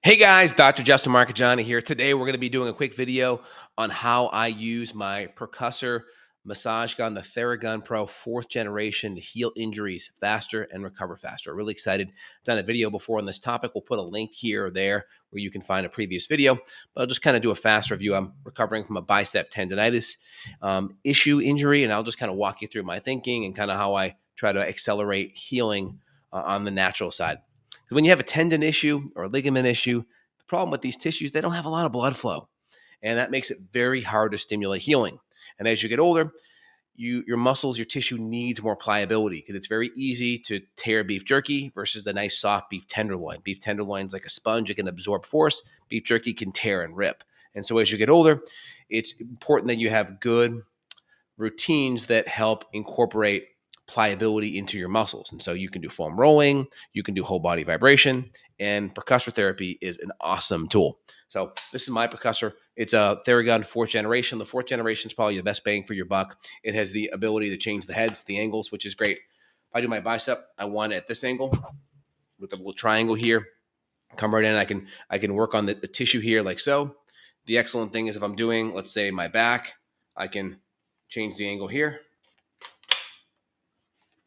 Hey guys, Dr. Justin Marcagiani here. Today we're going to be doing a quick video on how I use my percussor massage gun, the Theragun Pro 4th generation, to heal injuries faster and recover faster. Really excited. I've done a video before on this topic. We'll put a link here or there where you can find a previous video, but I'll just kind of do a fast review. I'm recovering from a bicep tendonitis injury, and I'll just kind of walk you through my thinking and kind of how I try to accelerate healing on the natural side. Because when you have a tendon issue or a ligament issue, the problem with these tissues, they don't have a lot of blood flow. And that makes it very hard to stimulate healing. And as you get older, your muscles, your tissue needs more pliability because it's very easy to tear beef jerky versus the nice soft beef tenderloin. Beef tenderloin is like a sponge. It can absorb force. Beef jerky can tear and rip. And so as you get older, it's important that you have good routines that help incorporate pliability into your muscles. And so you can do foam rolling, you can do whole body vibration, and percussor therapy is an awesome tool. So this is my percussor. It's a Theragun 4th generation. The 4th generation is probably the best bang for your buck. It has the ability to change the heads, the angles, which is great. If I do my bicep, I want it at this angle with the little triangle here. Come right in. I can work on the tissue here like so. The excellent thing is if I'm doing, let's say, my back, I can change the angle here.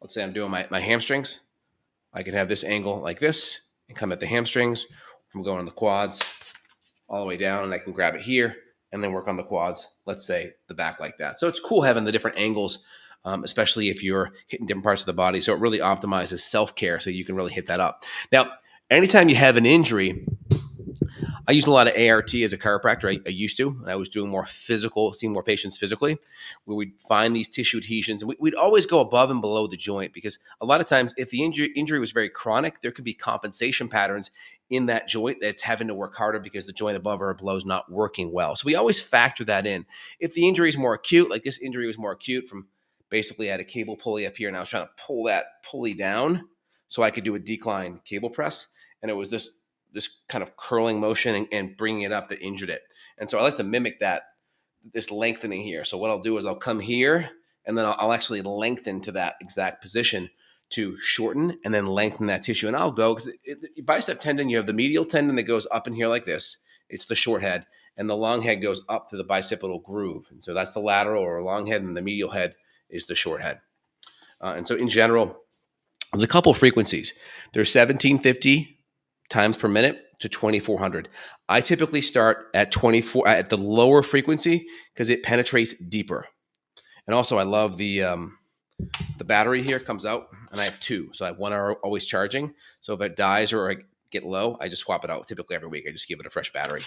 Let's say I'm doing my hamstrings. I can have this angle like this and come at the hamstrings. I'm going on the quads all the way down, and I can grab it here and then work on the quads, let's say the back like that. So it's cool having the different angles, especially if you're hitting different parts of the body. So it really optimizes self-care so you can really hit that up. Now, anytime you have an injury, I use a lot of ART as a chiropractor. I used to. I was doing more physical, seeing more patients physically, where we'd find these tissue adhesions. And we'd always go above and below the joint because a lot of times if the injury was very chronic, there could be compensation patterns in that joint that's having to work harder because the joint above or below is not working well. So we always factor that in. If the injury is more acute, like this injury was more acute from basically I had a cable pulley up here and I was trying to pull that pulley down so I could do a decline cable press. And it was this kind of curling motion and bringing it up that injured it. And so I like to mimic this lengthening here. So what I'll do is I'll come here and then I'll actually lengthen to that exact position to shorten and then lengthen that tissue. And I'll go, because bicep tendon, you have the medial tendon that goes up in here like this. It's the short head. And the long head goes up to the bicipital groove. And so that's the lateral or long head, and the medial head is the short head. And so in general, there's a couple frequencies. There's 1750 times per minute to 2400. I typically start at 24 at the lower frequency because it penetrates deeper. And also I love the battery here comes out, and I have two. So I have one always charging. So if it dies or I get low, I just swap it out typically every week. I just give it a fresh battery,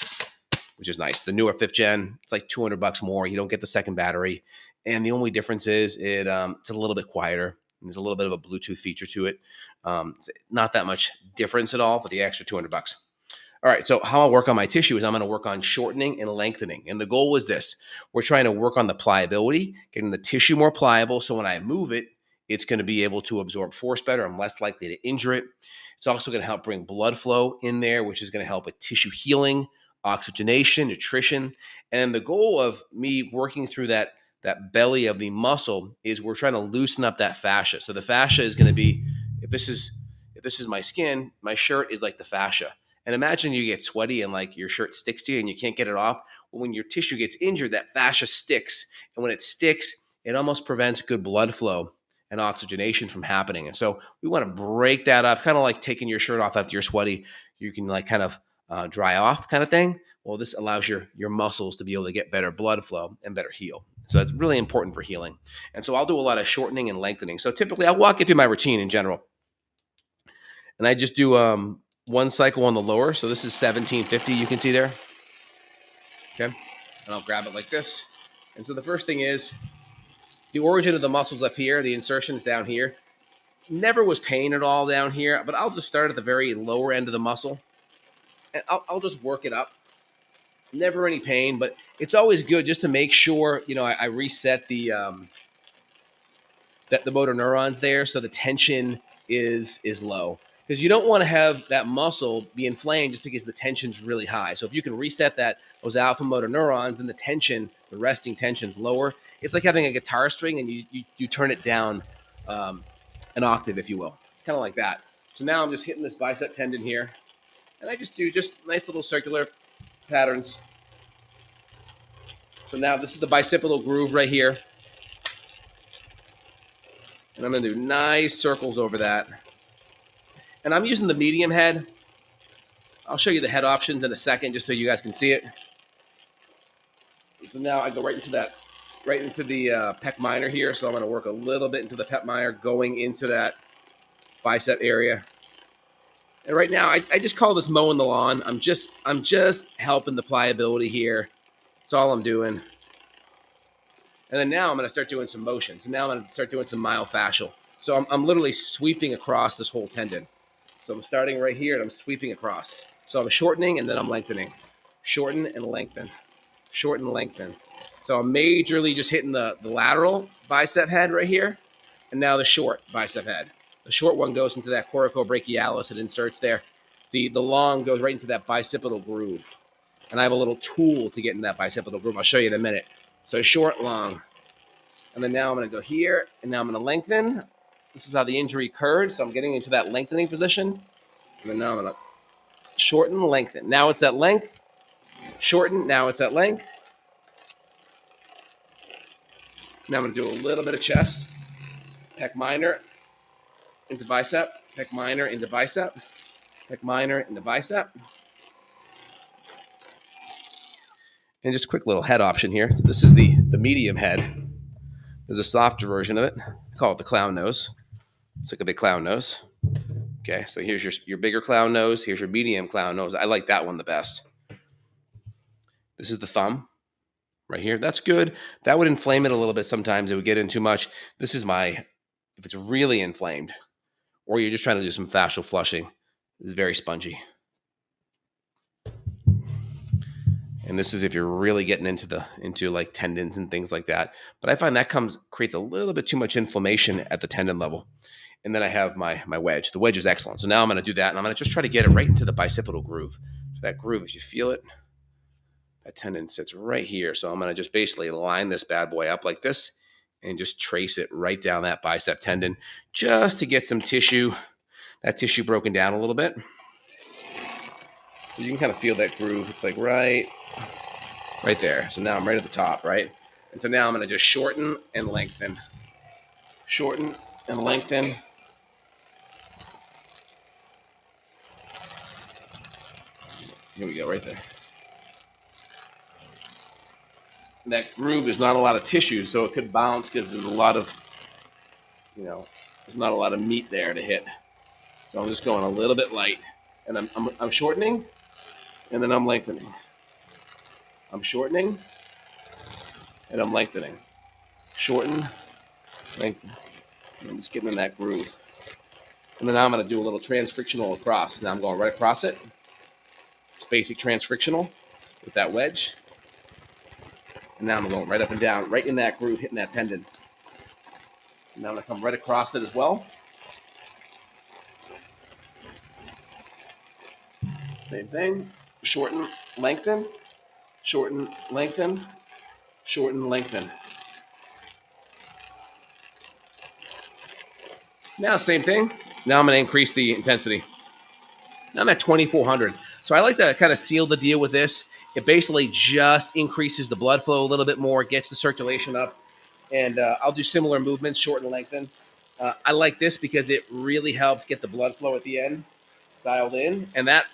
which is nice. The newer 5th gen, it's like $200 more. You don't get the second battery. And the only difference is it's a little bit quieter. There's a little bit of a Bluetooth feature to it. It's not that much difference at all for the extra $200. All right, so how I'll work on my tissue is I'm going to work on shortening and lengthening. And the goal is this. We're trying to work on the pliability, getting the tissue more pliable, so when I move it, it's going to be able to absorb force better. I'm less likely to injure it. It's also going to help bring blood flow in there, which is going to help with tissue healing, oxygenation, nutrition. And the goal of me working through that belly of the muscle is we're trying to loosen up that fascia. So the fascia is going to be, if this is my skin, my shirt is like the fascia. And imagine you get sweaty and like your shirt sticks to you and you can't get it off. Well, when your tissue gets injured, that fascia sticks. And when it sticks, it almost prevents good blood flow and oxygenation from happening. And so we want to break that up, kind of like taking your shirt off after you're sweaty. You can like kind of dry off kind of thing. Well, this allows your muscles to be able to get better blood flow and better heal. So it's really important for healing. And so I'll do a lot of shortening and lengthening. So typically I'll walk you through my routine in general. And I just do one cycle on the lower. So this is 1750, you can see there. Okay. And I'll grab it like this. And so the first thing is the origin of the muscles up here, the insertions down here. Never was pain at all down here, but I'll just start at the very lower end of the muscle. And I'll just work it up. Never any pain, but it's always good just to make sure, I reset the motor neurons there so the tension is low. Because you don't want to have that muscle be inflamed just because the tension's really high. So if you can reset those alpha motor neurons, then the resting tension's lower. It's like having a guitar string and you turn it down an octave, if you will. It's kind of like that. So now I'm just hitting this bicep tendon here. And I just do nice little circular patterns. So now this is the bicipital groove right here. And I'm going to do nice circles over that. And I'm using the medium head. I'll show you the head options in a second just so you guys can see it. So now I go right into the pec minor here. So I'm going to work a little bit into the pec minor going into that bicep area. And right now, I just call this mowing the lawn. I'm just helping the pliability here. That's all I'm doing. And then now I'm going to start doing some motions. And now I'm going to start doing some myofascial. So I'm literally sweeping across this whole tendon. So I'm starting right here and I'm sweeping across. So I'm shortening and then I'm lengthening. Shorten and lengthen. Shorten, lengthen. So I'm majorly just hitting the lateral bicep head right here. And now the short bicep head. The short one goes into that coracobrachialis. It inserts there. The long goes right into that bicipital groove. And I have a little tool to get in that bicipital groove. I'll show you in a minute. So short, long. And then now I'm going to go here. And now I'm going to lengthen. This is how the injury occurred. So I'm getting into that lengthening position. And then now I'm going to shorten, lengthen. Now it's at length. Shorten. Now it's at length. Now I'm going to do a little bit of chest. Pec minor into bicep. Pec minor into bicep. Pec minor into bicep. And just a quick little head option here. So this is the medium head. There's a softer version of it. I call it the clown nose. It's like a big clown nose. Okay, so here's your bigger clown nose. Here's your medium clown nose. I like that one the best. This is the thumb right here. That's good. That would inflame it a little bit sometimes. It would get in too much. This is if it's really inflamed or you're just trying to do some fascial flushing, it's very spongy. And this is if you're really getting into like tendons and things like that. But I find that creates a little bit too much inflammation at the tendon level. And then I have my wedge. The wedge is excellent. So now I'm going to do that, and I'm going to just try to get it right into the bicipital groove. So that groove, if you feel it, that tendon sits right here. So I'm going to just basically line this bad boy up like this and just trace it right down that bicep tendon just to get some tissue, that tissue broken down a little bit. So you can kind of feel that groove. It's like right there. So now I'm right at the top, right? And so now I'm going to just shorten and lengthen. Shorten and lengthen. Here we go, right there. That groove is not a lot of tissue, so it could bounce because there's there's not a lot of meat there to hit. So I'm just going a little bit light, and I'm shortening, and then I'm lengthening. I'm shortening, and I'm lengthening. Shorten, lengthen. And I'm just getting in that groove. And then now I'm going to do a little transfrictional across. Now I'm going right across it. It's basic transfrictional with that wedge. And now I'm going right up and down, right in that groove, hitting that tendon. And now I'm going to come right across it as well. Same thing. Shorten, lengthen. Shorten, lengthen. Shorten, lengthen. Now, same thing. Now I'm going to increase the intensity. Now I'm at 2,400. So I like to kind of seal the deal with this. It basically just increases the blood flow a little bit more, gets the circulation up, and I'll do similar movements, short and lengthen. I like this because it really helps get the blood flow at the end dialed in, and that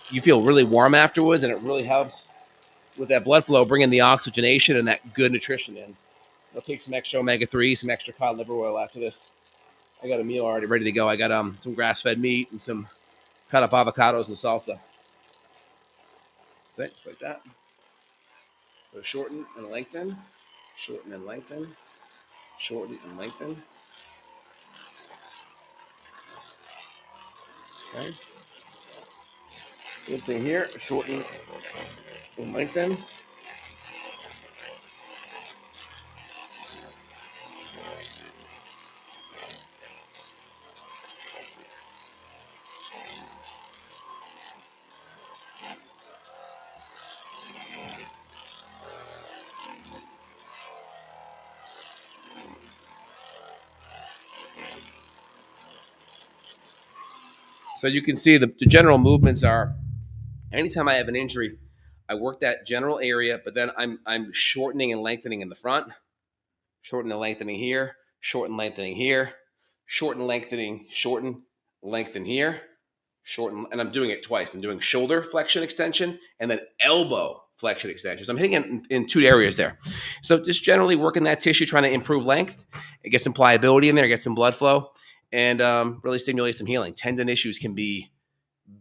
you feel really warm afterwards, and it really helps with that blood flow, bringing the oxygenation and that good nutrition in. I'll take some extra omega-3, some extra cod liver oil after this. I got a meal already ready to go. I got some grass-fed meat and some cut up avocados and salsa. That's it, just like that. So shorten and lengthen, shorten and lengthen, shorten and lengthen. Okay. Same thing here, shorten and lengthen. So you can see the general movements are Anytime I have an injury, I work that general area, but then I'm shortening and lengthening in the front, shorten and lengthening here, shorten, lengthening here, shorten, lengthening, shorten, lengthen here, shorten, and I'm doing it twice. I'm doing shoulder flexion extension and then elbow flexion extension. So I'm hitting it in two areas there. So just generally working that tissue, trying to improve length, get some pliability in there, get some blood flow, and really stimulate some healing. Tendon issues can be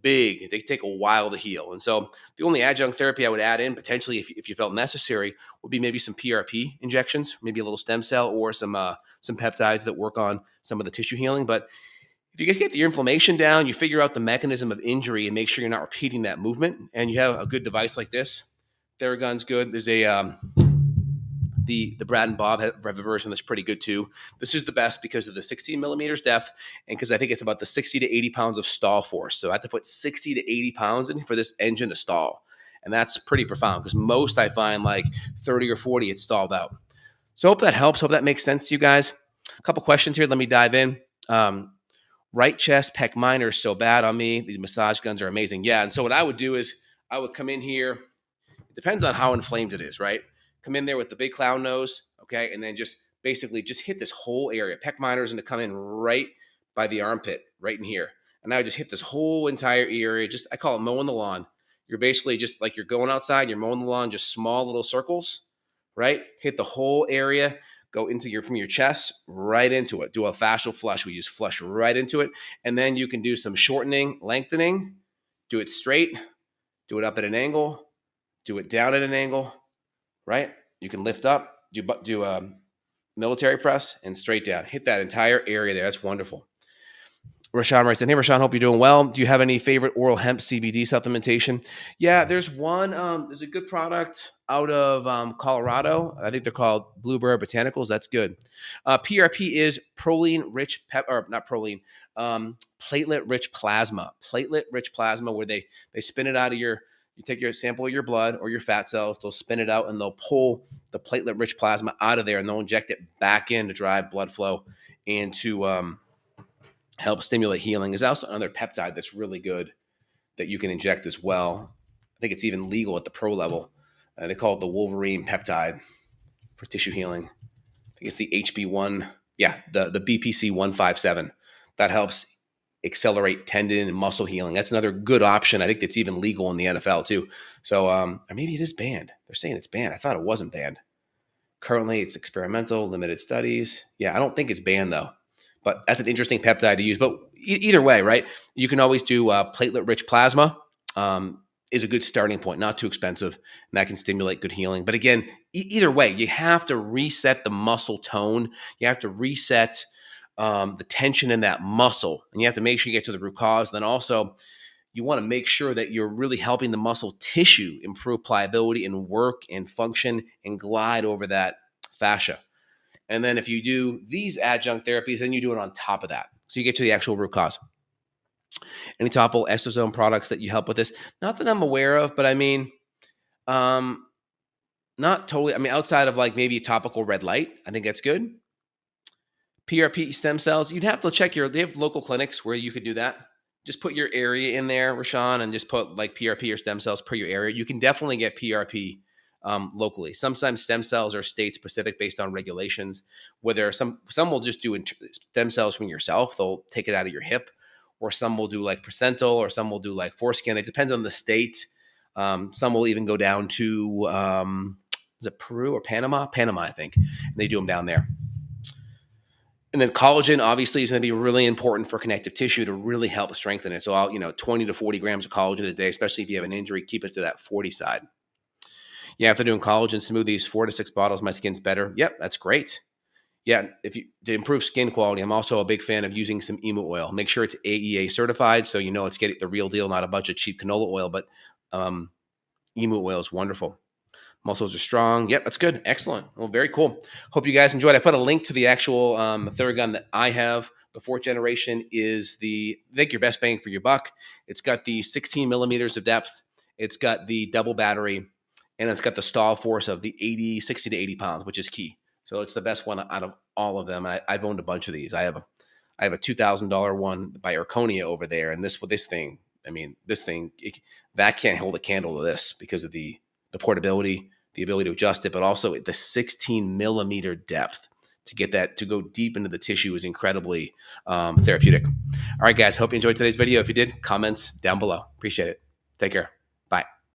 big. They take a while to heal. And so the only adjunct therapy I would add in potentially if you felt necessary would be maybe some PRP injections, maybe a little stem cell or some peptides that work on some of the tissue healing. But if you get your inflammation down, you figure out the mechanism of injury and make sure you're not repeating that movement, and you have a good device like this, Theragun's good. There's the Brad and Bob have a version that's pretty good too. This is the best because of the 16 millimeters depth and because I think it's about the 60 to 80 pounds of stall force. So I have to put 60 to 80 pounds in for this engine to stall. And that's pretty profound because most I find like 30 or 40, it's stalled out. So hope that helps. Hope that makes sense to you guys. A couple questions here. Let me dive in. Right chest, pec minor is so bad on me. These massage guns are amazing. Yeah. And so what I would do is I would come in here. It depends on how inflamed it is, right? Come in there with the big clown nose, okay? And then just basically just hit this whole area. Pec minor is going to come in right by the armpit, right in here. And I would just hit this whole entire area. Just, I call it mowing the lawn. You're basically just like you're going outside, you're mowing the lawn, just small little circles, right? Hit the whole area, go into from your chest right into it. Do a fascial flush. We use flush right into it. And then you can do some shortening, lengthening, do it straight, do it up at an angle, do it down at an angle, right? You can lift up, do a military press and straight down. Hit that entire area there. That's wonderful. Rashawn writes in, hey, Rashawn, hope you're doing well. Do you have any favorite oral hemp CBD supplementation? Yeah, there's one. There's a good product out of Colorado. I think they're called Bluebird Botanicals. That's good. PRP is proline-rich, not proline, platelet-rich plasma. Platelet-rich plasma where they spin it out of you take your sample of your blood or your fat cells, they'll spin it out and they'll pull the platelet-rich plasma out of there and they'll inject it back in to drive blood flow and to help stimulate healing. There's also another peptide that's really good that you can inject as well. I think it's even legal at the pro level. They call it the Wolverine peptide for tissue healing. I think it's the HB1, the BPC 157. That helps accelerate tendon and muscle healing. That's another good option. I think that's even legal in the NFL too. So, or maybe it is banned. They're saying it's banned. I thought it wasn't banned. Currently, it's experimental, limited studies. Yeah, I don't think it's banned though. But that's an interesting peptide to use. But either way, right? You can always do platelet-rich plasma. Is a good starting point, not too expensive, and that can stimulate good healing. But again, either way, you have to reset the muscle tone. You have to reset the tension in that muscle, and you have to make sure you get to the root cause. Then also, you want to make sure that you're really helping the muscle tissue improve pliability and work and function and glide over that fascia. And then if you do these adjunct therapies, then you do it on top of that. So you get to the actual root cause. Any topical estrosome products that you help with this? Not that I'm aware of, but I mean, not totally. I mean, outside of like maybe topical red light, I think that's good. PRP stem cells, you'd have to check they have local clinics where you could do that. Just put your area in there, Rashawn, and just put like PRP or stem cells per your area. You can definitely get PRP locally. Sometimes stem cells are state specific based on regulations, whether some will just do stem cells from yourself. They'll take it out of your hip, or some will do like placental, or some will do like foreskin. It depends on the state. Some will even go down to, is it Peru or Panama? Panama, I think. And they do them down there. And then collagen obviously is going to be really important for connective tissue to really help strengthen it. So 20 to 40 grams of collagen a day, especially if you have an injury, keep it to that 40 side. Yeah, after doing collagen smoothies, 4 to 6 bottles, my skin's better. Yep, that's great. Yeah, to improve skin quality, I'm also a big fan of using some emu oil. Make sure it's AEA certified, so you know it's getting the real deal, not a bunch of cheap canola oil. But emu oil is wonderful. Muscles are strong. Yep, that's good. Excellent. Well, very cool. Hope you guys enjoyed. I put a link to the actual Theragun that I have. The 4th generation is I think your best bang for your buck. It's got the 16 millimeters of depth. It's got the double battery, and it's got the stall force of the 60 to 80 pounds, which is key. So it's the best one out of all of them. I've owned a bunch of these. I have a $2,000 one by Erconia over there, and this thing, I mean, this thing, that can't hold a candle to this because of the portability, the ability to adjust it, but also the 16 millimeter depth to get that to go deep into the tissue is incredibly therapeutic. All right, guys, hope you enjoyed today's video. If you did, comments down below. Appreciate it. Take care.